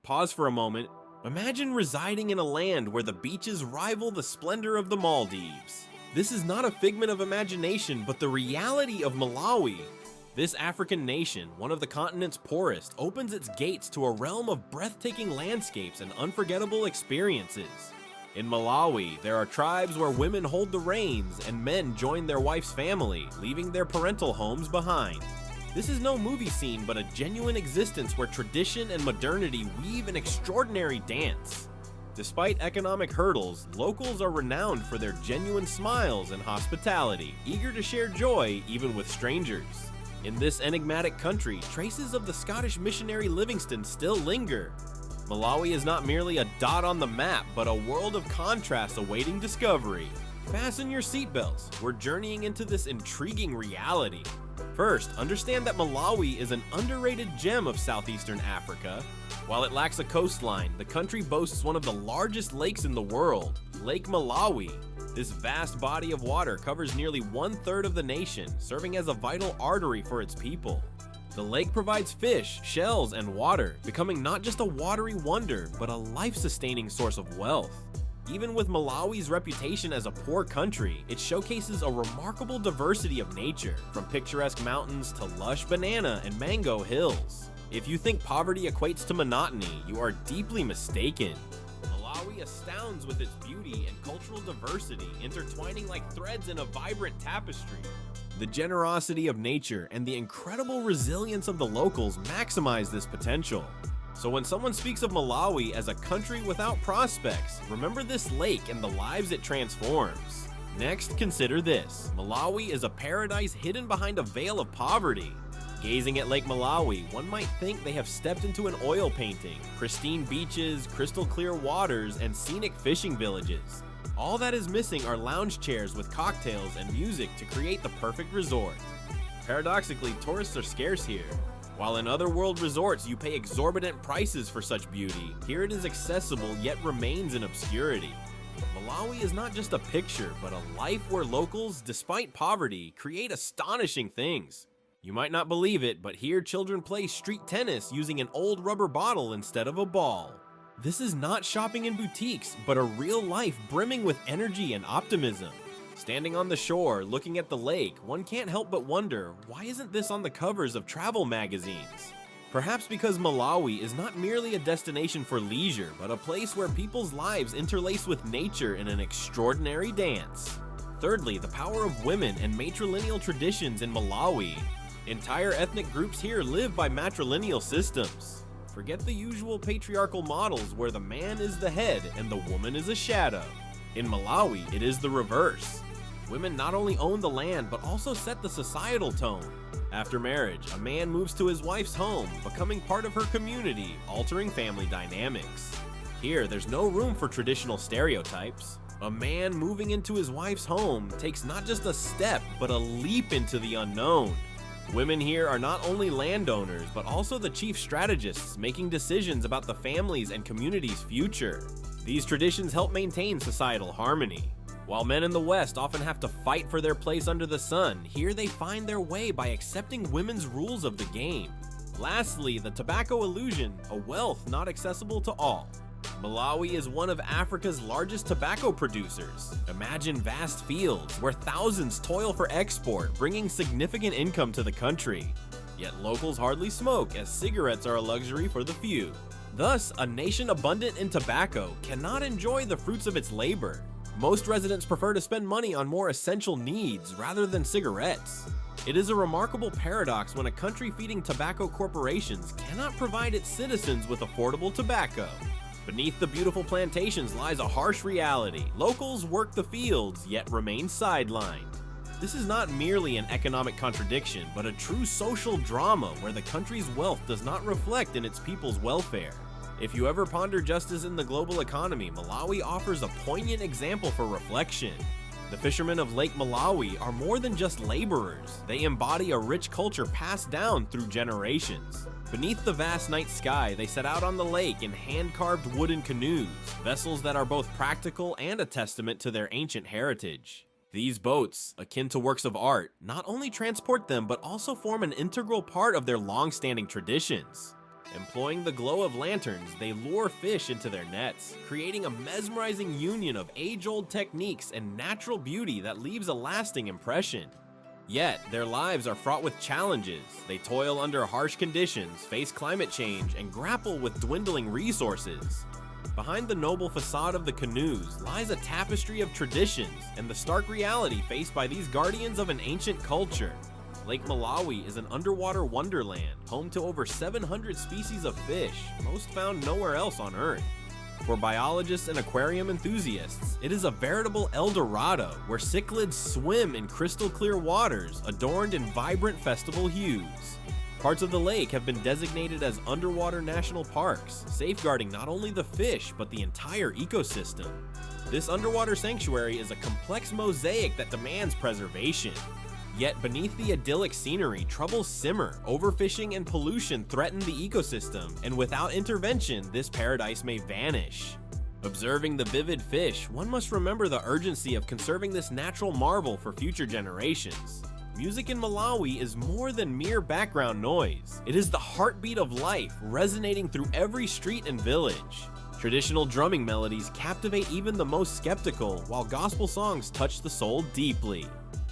Pause for a moment. Imagine residing in a land where the beaches rival the splendor of the Maldives. This is not a figment of imagination, but the reality of Malawi. This African nation, one of the continent's poorest, opens its gates to a realm of breathtaking landscapes and unforgettable experiences. In Malawi, there are tribes where women hold the reins and men join their wife's family, leaving their parental homes behind. This is no movie scene, but a genuine existence where tradition and modernity weave an extraordinary dance. Despite economic hurdles, locals are renowned for their genuine smiles and hospitality, eager to share joy even with strangers. In this enigmatic country, traces of the Scottish missionary Livingstone still linger. Malawi is not merely a dot on the map, but a world of contrast awaiting discovery. Fasten your seatbelts, we're journeying into this intriguing reality. First, understand that Malawi is an underrated gem of southeastern Africa. While it lacks a coastline, the country boasts one of the largest lakes in the world, Lake Malawi. This vast body of water covers nearly 1/3 of the nation, serving as a vital artery for its people. The lake provides fish, shells, and water, becoming not just a watery wonder, but a life-sustaining source of wealth. Even with Malawi's reputation as a poor country, it showcases a remarkable diversity of nature, from picturesque mountains to lush banana and mango hills. If you think poverty equates to monotony, you are deeply mistaken. Malawi astounds with its beauty and cultural diversity, intertwining like threads in a vibrant tapestry. The generosity of nature and the incredible resilience of the locals maximize this potential. So when someone speaks of Malawi as a country without prospects, remember this lake and the lives it transforms. Next, consider this. Malawi is a paradise hidden behind a veil of poverty. Gazing at Lake Malawi, one might think they have stepped into an oil painting. Pristine beaches, crystal clear waters, and scenic fishing villages. All that is missing are lounge chairs with cocktails and music to create the perfect resort. Paradoxically, tourists are scarce here. While in other world resorts you pay exorbitant prices for such beauty, here it is accessible yet remains in obscurity. Malawi is not just a picture, but a life where locals, despite poverty, create astonishing things. You might not believe it, but here children play street tennis using an old rubber bottle instead of a ball. This is not shopping in boutiques, but a real life brimming with energy and optimism. Standing on the shore, looking at the lake, one can't help but wonder, why isn't this on the covers of travel magazines? Perhaps because Malawi is not merely a destination for leisure, but a place where people's lives interlace with nature in an extraordinary dance. Thirdly, the power of women and matrilineal traditions in Malawi. Entire ethnic groups here live by matrilineal systems. Forget the usual patriarchal models where the man is the head and the woman is a shadow. In Malawi, it is the reverse. Women not only own the land, but also set the societal tone. After marriage, a man moves to his wife's home, becoming part of her community, altering family dynamics. Here, there's no room for traditional stereotypes. A man moving into his wife's home takes not just a step, but a leap into the unknown. Women here are not only landowners, but also the chief strategists, making decisions about the family's and community's future. These traditions help maintain societal harmony. While men in the West often have to fight for their place under the sun, here they find their way by accepting women's rules of the game. Lastly, the tobacco illusion, a wealth not accessible to all. Malawi is one of Africa's largest tobacco producers. Imagine vast fields where thousands toil for export, bringing significant income to the country. Yet locals hardly smoke, as cigarettes are a luxury for the few. Thus, a nation abundant in tobacco cannot enjoy the fruits of its labor. Most residents prefer to spend money on more essential needs rather than cigarettes. It is a remarkable paradox when a country feeding tobacco corporations cannot provide its citizens with affordable tobacco. Beneath the beautiful plantations lies a harsh reality. Locals work the fields, yet remain sidelined. This is not merely an economic contradiction, but a true social drama where the country's wealth does not reflect in its people's welfare. If you ever ponder justice in the global economy, Malawi offers a poignant example for reflection. The fishermen of Lake Malawi are more than just laborers. They embody a rich culture passed down through generations. Beneath the vast night sky, they set out on the lake in hand-carved wooden canoes, vessels that are both practical and a testament to their ancient heritage. These boats, akin to works of art, not only transport them but also form an integral part of their long-standing traditions. Employing the glow of lanterns, they lure fish into their nets, creating a mesmerizing union of age-old techniques and natural beauty that leaves a lasting impression. Yet, their lives are fraught with challenges. They toil under harsh conditions, face climate change, and grapple with dwindling resources. Behind the noble facade of the canoes lies a tapestry of traditions and the stark reality faced by these guardians of an ancient culture. Lake Malawi is an underwater wonderland, home to over 700 species of fish, most found nowhere else on Earth. For biologists and aquarium enthusiasts, it is a veritable El Dorado where cichlids swim in crystal clear waters adorned in vibrant festival hues. Parts of the lake have been designated as underwater national parks, safeguarding not only the fish but the entire ecosystem. This underwater sanctuary is a complex mosaic that demands preservation. Yet beneath the idyllic scenery, troubles simmer, overfishing and pollution threaten the ecosystem, and without intervention, this paradise may vanish. Observing the vivid fish, one must remember the urgency of conserving this natural marvel for future generations. Music in Malawi is more than mere background noise. It is the heartbeat of life, resonating through every street and village. Traditional drumming melodies captivate even the most skeptical, while gospel songs touch the soul deeply.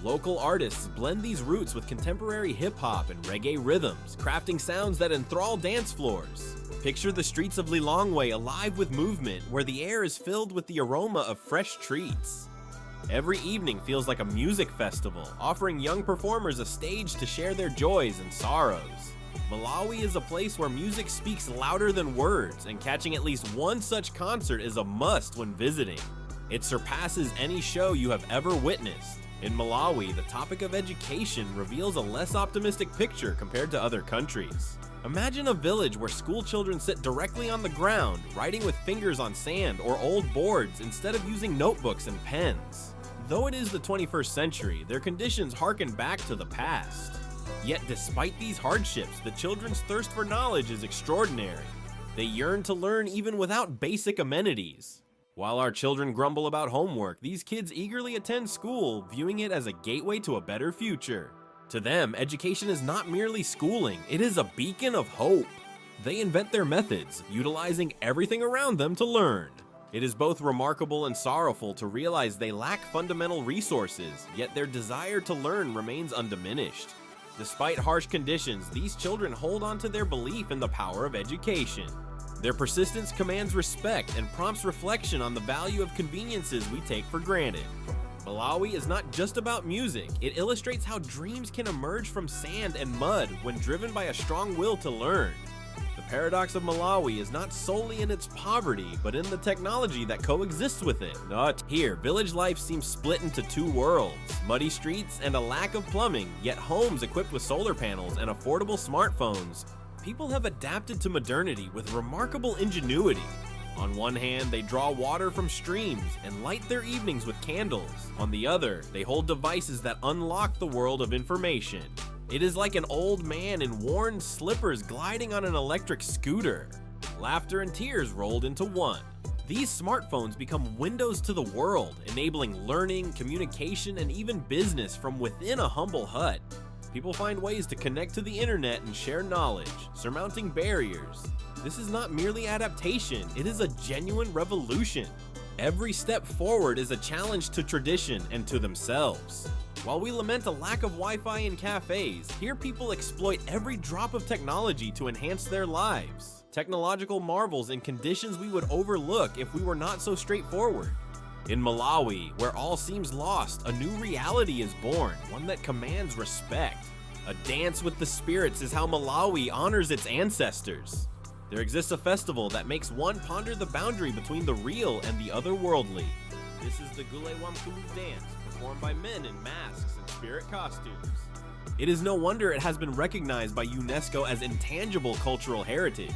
Local artists blend these roots with contemporary hip-hop and reggae rhythms, crafting sounds that enthrall dance floors. Picture the streets of Lilongwe alive with movement, where the air is filled with the aroma of fresh treats. Every evening feels like a music festival, offering young performers a stage to share their joys and sorrows. Malawi is a place where music speaks louder than words, and catching at least one such concert is a must when visiting. It surpasses any show you have ever witnessed. In Malawi, the topic of education reveals a less optimistic picture compared to other countries. Imagine a village where school children sit directly on the ground, writing with fingers on sand or old boards instead of using notebooks and pens. Though it is the 21st century, their conditions harken back to the past. Yet despite these hardships, the children's thirst for knowledge is extraordinary. They yearn to learn even without basic amenities. While our children grumble about homework, these kids eagerly attend school, viewing it as a gateway to a better future. To them, education is not merely schooling, it is a beacon of hope. They invent their methods, utilizing everything around them to learn. It is both remarkable and sorrowful to realize they lack fundamental resources, yet their desire to learn remains undiminished. Despite harsh conditions, these children hold on to their belief in the power of education. Their persistence commands respect and prompts reflection on the value of conveniences we take for granted. Malawi is not just about music, it illustrates how dreams can emerge from sand and mud when driven by a strong will to learn. The paradox of Malawi is not solely in its poverty, but in the technology that coexists with it. Not here, village life seems split into two worlds, muddy streets and a lack of plumbing, yet homes equipped with solar panels and affordable smartphones. People have adapted to modernity with remarkable ingenuity. On one hand, they draw water from streams and light their evenings with candles. On the other, they hold devices that unlock the world of information. It is like an old man in worn slippers gliding on an electric scooter. Laughter and tears rolled into one. These smartphones become windows to the world, enabling learning, communication, and even business from within a humble hut. People find ways to connect to the internet and share knowledge, surmounting barriers. This is not merely adaptation, it is a genuine revolution. Every step forward is a challenge to tradition and to themselves. While we lament a lack of Wi-Fi in cafes, here people exploit every drop of technology to enhance their lives. Technological marvels in conditions we would overlook if we were not so straightforward. In Malawi, where all seems lost, a new reality is born, one that commands respect. A dance with the spirits is how Malawi honors its ancestors. There exists a festival that makes one ponder the boundary between the real and the otherworldly. This is the Gule Wamkulu dance, performed by men in masks and spirit costumes. It is no wonder it has been recognized by UNESCO as intangible cultural heritage.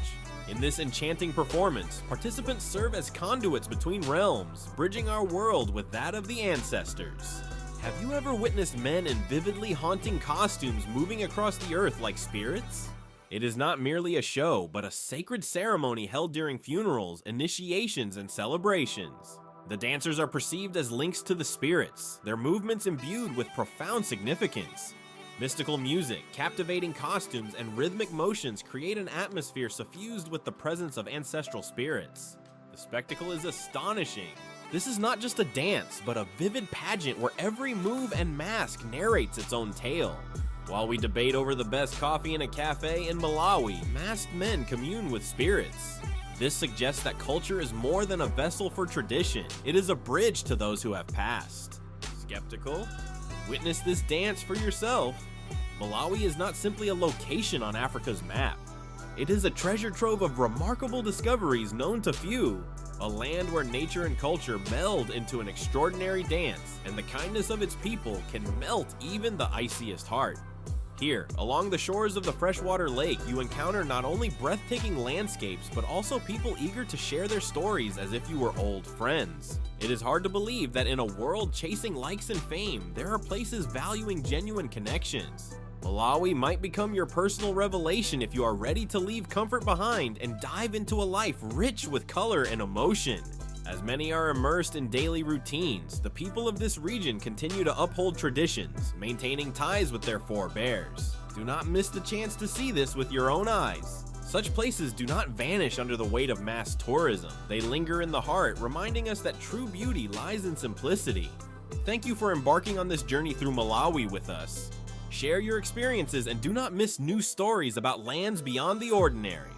In this enchanting performance, participants serve as conduits between realms, bridging our world with that of the ancestors. Have you ever witnessed men in vividly haunting costumes moving across the earth like spirits? It is not merely a show, but a sacred ceremony held during funerals, initiations, and celebrations. The dancers are perceived as links to the spirits, their movements imbued with profound significance. Mystical music, captivating costumes, and rhythmic motions create an atmosphere suffused with the presence of ancestral spirits. The spectacle is astonishing. This is not just a dance, but a vivid pageant where every move and mask narrates its own tale. While we debate over the best coffee in a cafe in Malawi, masked men commune with spirits. This suggests that culture is more than a vessel for tradition. It is a bridge to those who have passed. Skeptical? Witness this dance for yourself. Malawi is not simply a location on Africa's map. It is a treasure trove of remarkable discoveries known to few. A land where nature and culture meld into an extraordinary dance, and the kindness of its people can melt even the iciest heart. Here, along the shores of the freshwater lake, you encounter not only breathtaking landscapes, but also people eager to share their stories as if you were old friends. It is hard to believe that in a world chasing likes and fame, there are places valuing genuine connections. Malawi might become your personal revelation if you are ready to leave comfort behind and dive into a life rich with color and emotion. As many are immersed in daily routines, the people of this region continue to uphold traditions, maintaining ties with their forebears. Do not miss the chance to see this with your own eyes. Such places do not vanish under the weight of mass tourism. They linger in the heart, reminding us that true beauty lies in simplicity. Thank you for embarking on this journey through Malawi with us. Share your experiences and do not miss new stories about lands beyond the ordinary.